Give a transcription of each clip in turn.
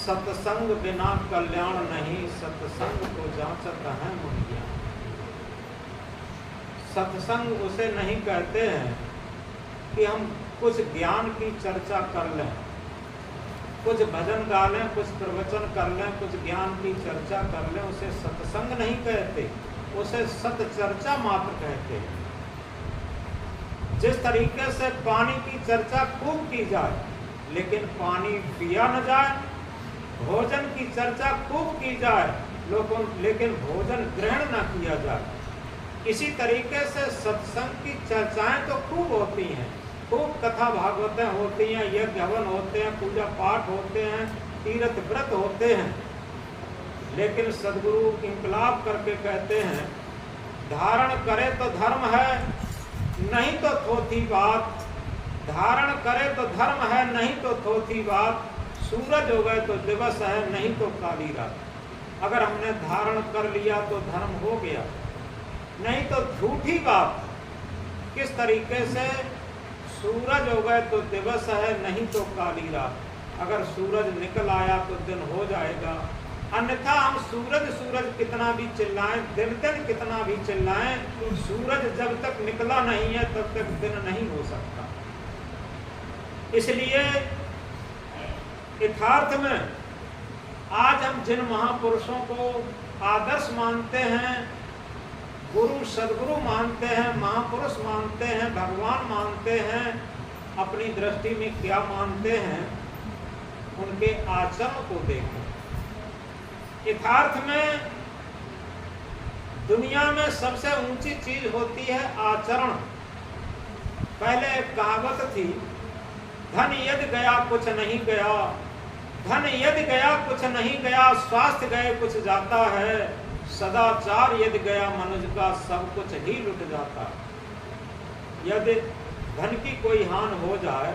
सत्संग बिना कल्याण नहीं, सत्संग को जांचत है मन ज्ञान। सत्संग उसे नहीं कहते हैं कि हम कुछ ज्ञान की चर्चा कर लें, कुछ भजन गा लें, कुछ प्रवचन कर लें, कुछ ज्ञान की चर्चा कर लें, उसे सत्संग नहीं कहते, उसे सत्चर्चा मात्र कहते हैं। जिस तरीके से पानी की चर्चा खूब की जाए लेकिन पानी पिया न जाए, भोजन की चर्चा खूब की जाए लेकिन भोजन ग्रहण न किया जाए, इसी तरीके से सत्संग की चर्चाएं तो खूब होती हैं, खूब कथा भागवतें होती हैं, यज्ञ हवन होते हैं, पूजा पाठ होते हैं, तीर्थ व्रत होते हैं, लेकिन सदगुरु इंकलाब करके कहते हैं धारण करे तो धर्म है, नहीं तो थोथी बात। धारण करे तो धर्म है, नहीं तो थोथी बात। सूरज हो गए तो दिवस है, नहीं तो काली रात। अगर हमने धारण कर लिया तो धर्म हो गया, नहीं तो झूठी बात। किस तरीके से? सूरज हो गए तो दिवस है, नहीं तो काली रात। अगर सूरज निकल आया तो दिन हो जाएगा, अन्यथा हम सूरज सूरज कितना भी चिल्लाएं, दिन दिन कितना भी चिल्लाएं, सूरज जब तक निकला नहीं है तब तक दिन नहीं हो सकता। इसलिए यथार्थ में आज हम जिन महापुरुषों को आदर्श मानते हैं, गुरु सदगुरु मानते हैं, महापुरुष मानते हैं, भगवान मानते हैं, अपनी दृष्टि में क्या मानते हैं, उनके आचरण को देखें। यथार्थ में दुनिया में सबसे ऊंची चीज होती है आचरण। पहले एक कहावत थी, धन यदि गया कुछ नहीं गया, धन यदि गया कुछ नहीं गया, स्वास्थ्य गए कुछ जाता है, सदाचार यदि गया मनुष्य का सब कुछ ही लुट जाता है। यदि धन की कोई हानि हो जाए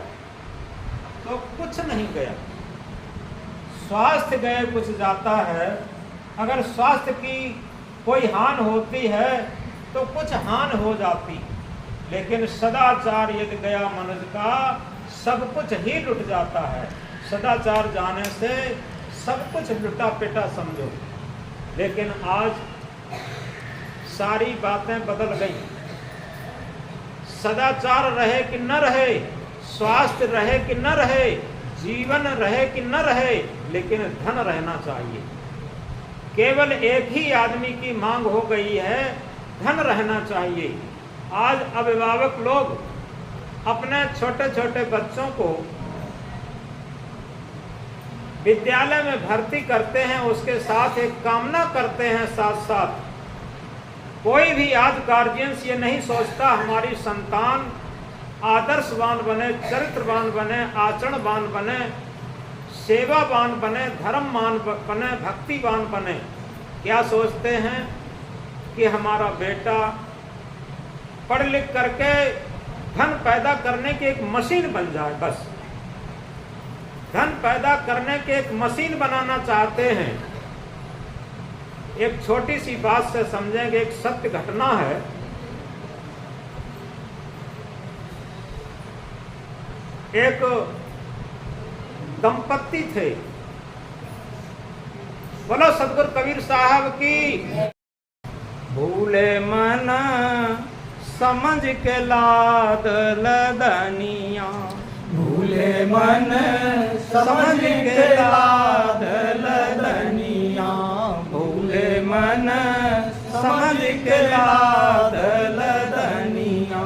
तो कुछ नहीं गया, स्वास्थ्य गए कुछ जाता है। अगर स्वास्थ्य की कोई हानि होती है तो कुछ हानि हो जाती, लेकिन सदाचार यदि गया मनुष्य का सब कुछ ही लुट जाता है। सदाचार जाने से सब कुछ लुटा पिटा समझो। लेकिन आज सारी बातें बदल गई। सदाचार रहे कि न रहे, स्वास्थ्य रहे कि न रहे, जीवन रहे कि न रहे, लेकिन धन रहना चाहिए। केवल एक ही आदमी की मांग हो गई है, धन रहना चाहिए। आज अभिभावक लोग अपने छोटे छोटे बच्चों को विद्यालय में भर्ती करते हैं, उसके साथ एक कामना करते हैं, साथ साथ कोई भी आज गार्जियंस ये नहीं सोचता हमारी संतान आदर्शवान बने, चरित्रवान बने, आचरणवान बने, सेवावान बने, धर्मवान बने, भक्तिवान बने। क्या सोचते हैं कि हमारा बेटा पढ़ लिख करके धन पैदा करने की एक मशीन बन जाए, बस धन पैदा करने की एक मशीन बनाना चाहते हैं। एक छोटी सी बात से समझेंगे, एक सत्य घटना है। एक दंपत्ति थे, बोलो सतगुरु कबीर साहब की। भूले मन समझ के लाद लदनिया, भूले मन समझ के लाद लदनिया, भूले मन समझ के लाद लदनिया।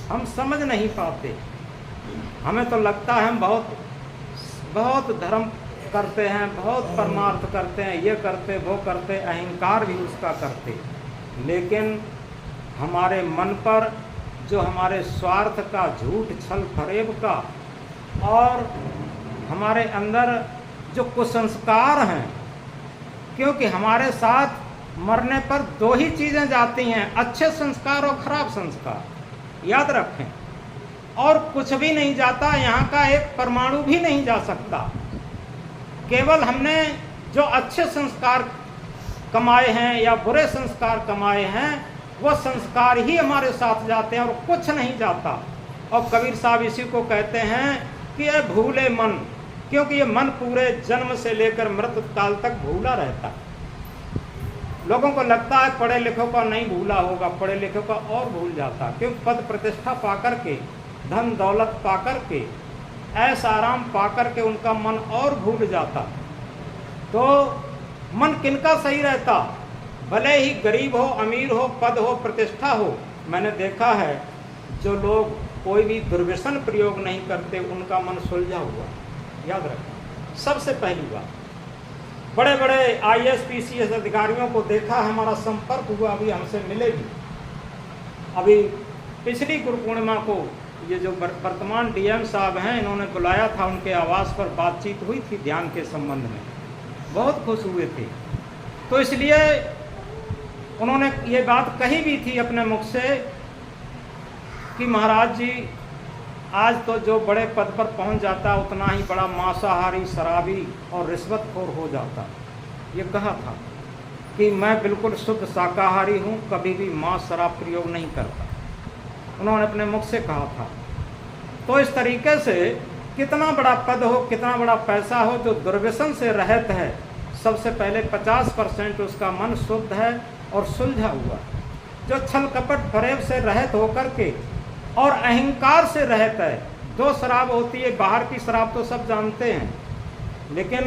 हम समझ नहीं पाते, हमें तो लगता है हम बहुत धर्म करते हैं, बहुत परमार्थ करते हैं, ये करते वो करते, अहंकार भी उसका करते, लेकिन हमारे मन पर जो हमारे स्वार्थ का, झूठ छल फरेब का और हमारे अंदर जो कुसंस्कार हैं, क्योंकि हमारे साथ मरने पर दो ही चीज़ें जाती हैं, अच्छे संस्कार और खराब संस्कार, याद रखें। और कुछ भी नहीं जाता, यहाँ का एक परमाणु भी नहीं जा सकता। केवल हमने जो अच्छे संस्कार कमाए हैं या बुरे संस्कार कमाए हैं, वो संस्कार ही हमारे साथ जाते हैं और कुछ नहीं जाता। और कबीर साहब इसी को कहते हैं कि ये भूले मन, क्योंकि ये मन पूरे जन्म से लेकर मृत्यु काल तक भूला रहता है। लोगों को लगता है पढ़े लिखों का नहीं भूला होगा, पढ़े लिखों का और भूल जाता, क्योंकि पद प्रतिष्ठा पाकर के, धन दौलत पाकर के, ऐसा आराम पाकर के उनका मन और भूल जाता। तो मन किनका सही रहता? भले ही गरीब हो, अमीर हो, पद हो, प्रतिष्ठा हो। मैंने देखा है जो लोग कोई भी दुर्व्यसन प्रयोग नहीं करते उनका मन सुलझा हुआ। याद रखना सबसे पहली बात। बड़े बड़े IAS PCS अधिकारियों को देखा, हमारा संपर्क हुआ, अभी हमसे मिले भी। अभी पिछली गुरु पूर्णिमा को ये जो वर्तमान DM साहब हैं, इन्होंने बुलाया था, उनके आवास पर बातचीत हुई थी ध्यान के संबंध में, बहुत खुश हुए थे। तो इसलिए उन्होंने ये बात कही भी थी अपने मुख से कि महाराज जी, आज तो जो बड़े पद पर पहुंच जाता है उतना ही बड़ा मांसाहारी, शराबी और रिश्वतखोर हो जाता। ये कहा था कि मैं बिल्कुल शुद्ध शाकाहारी हूँ, कभी भी मांस शराब प्रयोग नहीं करता, उन्होंने अपने मुख से कहा था। तो इस तरीके से कितना बड़ा पद हो, कितना बड़ा पैसा हो, जो दुर्व्यसन से रहित है, सबसे पहले 50% उसका मन शुद्ध है और सुलझा हुआ। जो छल कपट फरेब से रहित होकर के और अहंकार से रहित है। दो शराब होती है, बाहर की शराब तो सब जानते हैं, लेकिन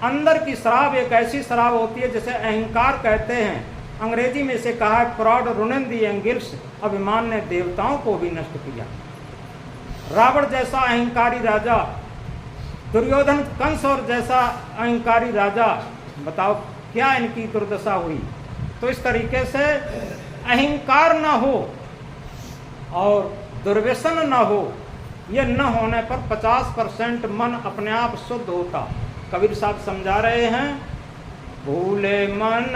अंदर की शराब एक ऐसी शराब होती है जिसे अहंकार कहते हैं। अंग्रेजी में इसे कहा है प्राउड रुइन्ड द एंगल्स, अभिमान ने देवताओं को भी नष्ट किया। रावण जैसा अहंकारी राजा, दुर्योधन कंस और जैसा अहंकारी राजा, बताओ क्या इनकी दुर्दशा हुई। तो इस तरीके से अहंकार न हो और दुर्व्यसन न हो, यह न होने पर 50% मन अपने आप शुद्ध होता। कबीर साहब समझा रहे हैं, भूले मन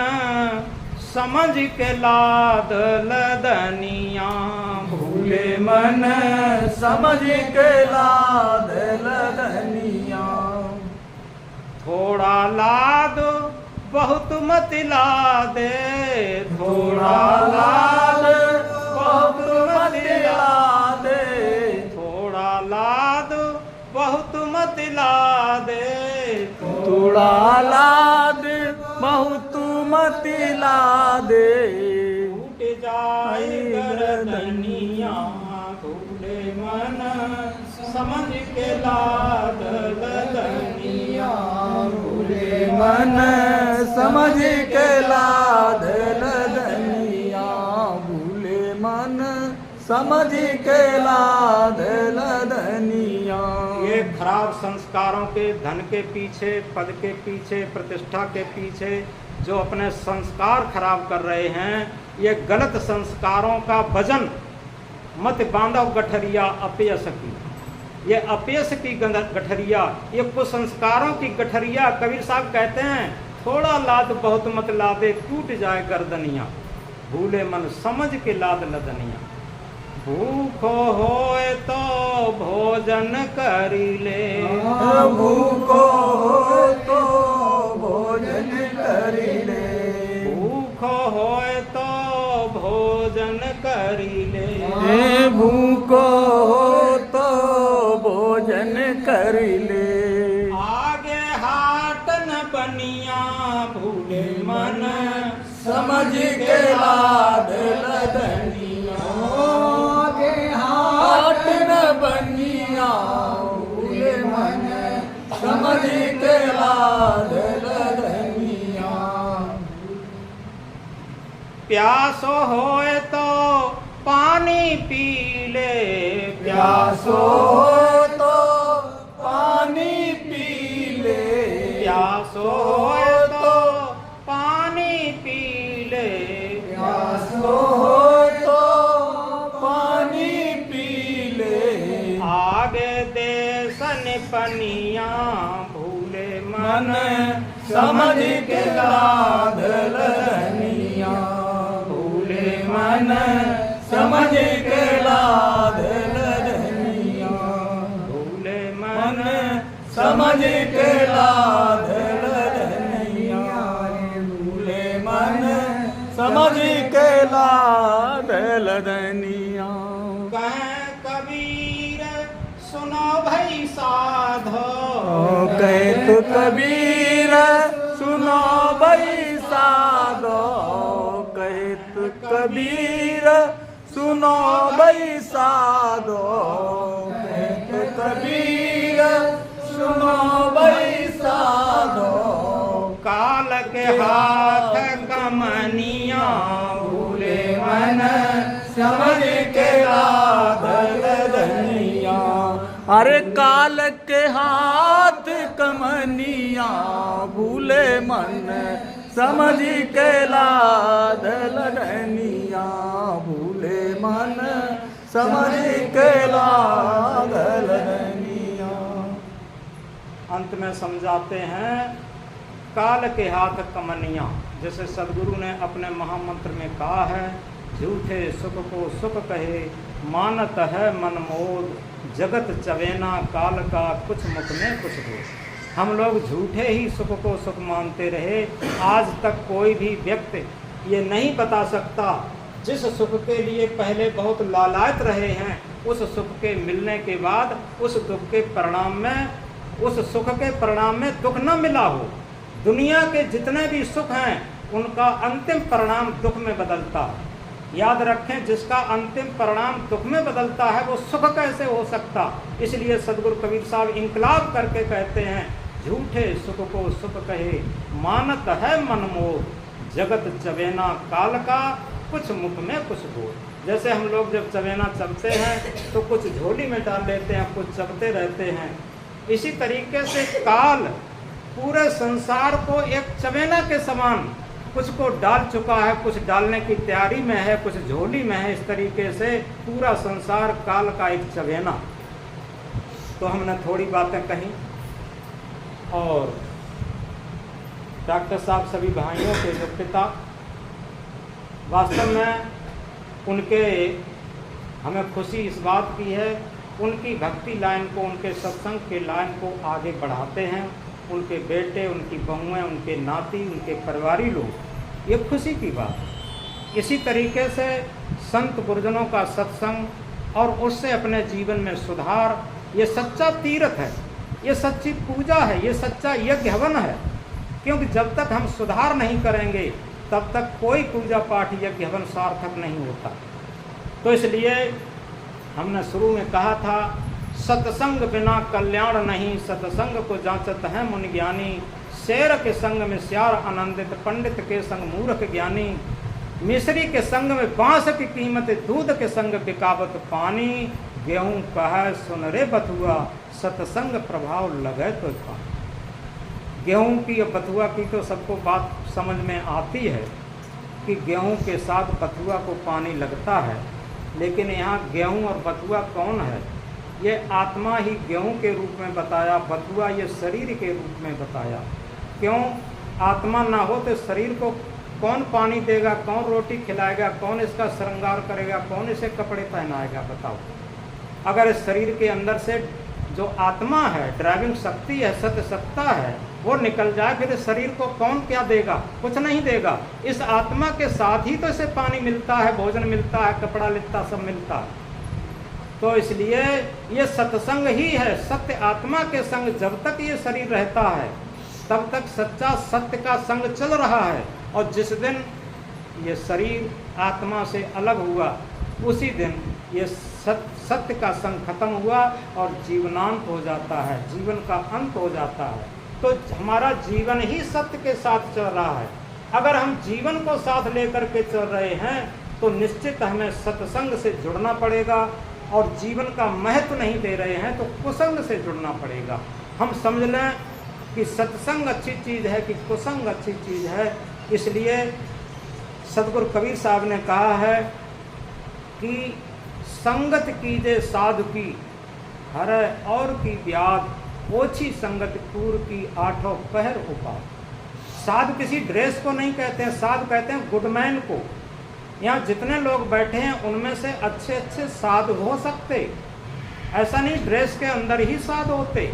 समझ के लाद लदनिया, भूले मन समझ के लाद लदनिया, थोड़ा लाद बहुत मत लादे, थोड़ा लाद बहुत मत लादे, थोड़ा लाद बहुत मत लादे, थोड़ा लाद बहुत मत लादे, टूट जाए गर्दनिया, भूले मन समझ के लाद लदनिया, भूले मन समझ के लाद लदनिया, भूले मन समझ के लाद लदनिया। ये खराब संस्कारों के, धन के पीछे, पद के पीछे, प्रतिष्ठा के पीछे जो अपने संस्कार खराब कर रहे हैं, ये गलत संस्कारों का वजन मत बांधो गठरिया अपयश की। ये अपयश की गठरिया, ये कुसंस्कारों की गठरिया। कबीर साहब कहते हैं, थोड़ा लाद बहुत मत लादे, टूट जाए गर्दनिया, भूले मन समझ के लाद लदनिया। भूखो होए तो भोजन करी ले, भूखो होए तो भोजन करी ले, भूखो होए तो भोजन करी ले, भूखो हो तो भोजन करी ले, आगे हाट न बनिया, भूले मन समझ के लाद लदनिया, आगे हाट न बनिया, भूले मन समझ के लाद लदनिया। प्यासो होए तो पानी पी ले, प्यासो हो तो पानी पी ले, प्यासो होए तो पानी पी ले, प्यासो हो तो पानी पी ले, आगे देसन पनिया, भूले मन समझ के लाद लदनिया, भूले मन समझ के लाद लदनिया, भूले मन मन समझ के लाद लदनिया, भूले मन समझ के लाद लदनिया। कह कबीर सुनो भाई सा साधो। कहत कबीर सुनो भाई साधो, कहत कबीर सुनो भाई साधो, कहत कबीर सुनो भाई साधो। काल के हाथ कमनिया भूले मन समझ के लाधल धनिया। अरे काल के हाथ कमनिया भूले मन समझ के लाधल धनिया, भूले मन समझ के लाधल धनिया। अंत में समझाते हैं काल के हाथ कमनिया। जैसे सदगुरु ने अपने महामंत्र में कहा है, झूठे सुख को सुख कहे मानत है मनमोद, जगत चवेना काल का कुछ मुख में कुछ हो। हम लोग झूठे ही सुख को सुख मानते रहे। आज तक कोई भी व्यक्ति ये नहीं बता सकता जिस सुख के लिए पहले बहुत लालायत रहे हैं, उस सुख के मिलने के बाद उस दुख के परिणाम में, उस सुख के परिणाम में दुख न मिला हो। दुनिया के जितने भी सुख हैं उनका अंतिम परिणाम दुख में बदलता है। याद रखें, जिसका अंतिम परिणाम दुख में बदलता है वो सुख कैसे हो सकता। इसलिए सदगुरु कबीर साहब इंकलाब करके कहते हैं, झूठे सुख को सुख कहे मानत है मनमोद, जगत चवेना काल का कुछ मुख में कुछ बोल। जैसे हम लोग जब चवेना चबते हैं तो कुछ झोली में डाल लेते हैं, कुछ चबते रहते हैं। इसी तरीके से काल पूरे संसार को एक चवेना के समान कुछ को डाल चुका है, कुछ डालने की तैयारी में है, कुछ झोली में है। इस तरीके से पूरा संसार काल का एक चवेना। तो हमने थोड़ी बातें कही और डॉक्टर साहब सभी भाइयों के जो पिता, वास्तव में उनके हमें खुशी इस बात की है, उनकी भक्ति लाइन को, उनके सत्संग के लाइन को आगे बढ़ाते हैं। उनके बेटे, उनकी बहुएं, उनके नाती, उनके परिवारी लोग, ये खुशी की बात है। इसी तरीके से संत गुरुजनों का सत्संग और उससे अपने जीवन में सुधार, ये सच्चा तीर्थ है, ये सच्ची पूजा है, ये सच्चा यज्ञ हवन है। क्योंकि जब तक हम सुधार नहीं करेंगे तब तक कोई पूजा पाठ यज्ञ हवन सार्थक नहीं होता। तो इसलिए हमने शुरू में कहा था, सत्संग बिना कल्याण नहीं, सत्संग को जांचत है मुनि ज्ञानी। शेर के संग में श्यार आनंदित, पंडित के संग मूर्ख ज्ञानी। मिस्री के संग में बांस की कीमत, दूध के संग बिकावत पानी। गेहूँ कह सुन रे बथुआ, सत्संग प्रभाव लगे तो पानी। गेहूँ की और बथुआ की तो सबको बात समझ में आती है कि गेहूँ के साथ बथुआ को पानी लगता है, लेकिन यहाँ गेहूँ और बथुआ कौन है? ये आत्मा ही गेहूँ के रूप में बताया, बथुआ ये शरीर के रूप में बताया। क्यों? आत्मा ना हो तो शरीर को कौन पानी देगा, कौन रोटी खिलाएगा, कौन इसका श्रृंगार करेगा, कौन इसे कपड़े पहनाएगा? बताओ। अगर इस शरीर के अंदर से जो आत्मा है, ड्राइविंग शक्ति है, सत्य सत्ता है, वो निकल जाए, फिर इस शरीर को कौन क्या देगा? कुछ नहीं देगा। इस आत्मा के साथ ही तो इसे पानी मिलता है, भोजन मिलता है, कपड़ा लित्ता सब मिलता है। तो इसलिए ये सत्संग ही है। सत्य आत्मा के संग जब तक ये शरीर रहता है तब तक सच्चा सत्य का संग चल रहा है, और जिस दिन ये शरीर आत्मा से अलग हुआ उसी दिन ये सत्य का संग खत्म हुआ और जीवनांत हो जाता है, जीवन का अंत हो जाता है। तो हमारा जीवन ही सत्य के साथ चल रहा है। अगर हम जीवन को साथ लेकर के चल रहे हैं तो निश्चित हमें सत्संग से जुड़ना पड़ेगा, और जीवन का महत्व नहीं दे रहे हैं तो कुसंग से जुड़ना पड़ेगा। हम समझ लें कि सत्संग अच्छी चीज़ है कि कुसंग अच्छी चीज़ है। इसलिए सदगुरु कबीर साहब ने कहा है कि संगत कीजे साधु की, हरे और की ब्याद, ओछी संगत कूर की, आठों पहर उपाय। साधु किसी ड्रेस को नहीं कहते हैं, साधु कहते हैं गुडमैन को। यहाँ जितने लोग बैठे हैं उनमें से अच्छे अच्छे साधु हो सकते, ऐसा नहीं ड्रेस के अंदर ही साधु होते,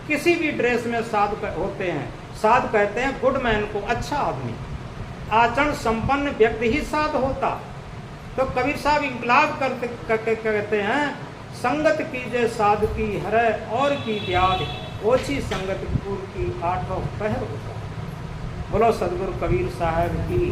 किसी भी ड्रेस में साधु होते हैं। साधु कहते हैं गुडमैन को, अच्छा आदमी, आचरण संपन्न व्यक्ति ही साधु होता। तो कबीर साहब इंकलाब करते कहते हैं, संगत कीजे साधु की हरै और की व्याध, ओछी संगत पुर की आठों पहर होता। बोलो सदगुरु कबीर साहब की।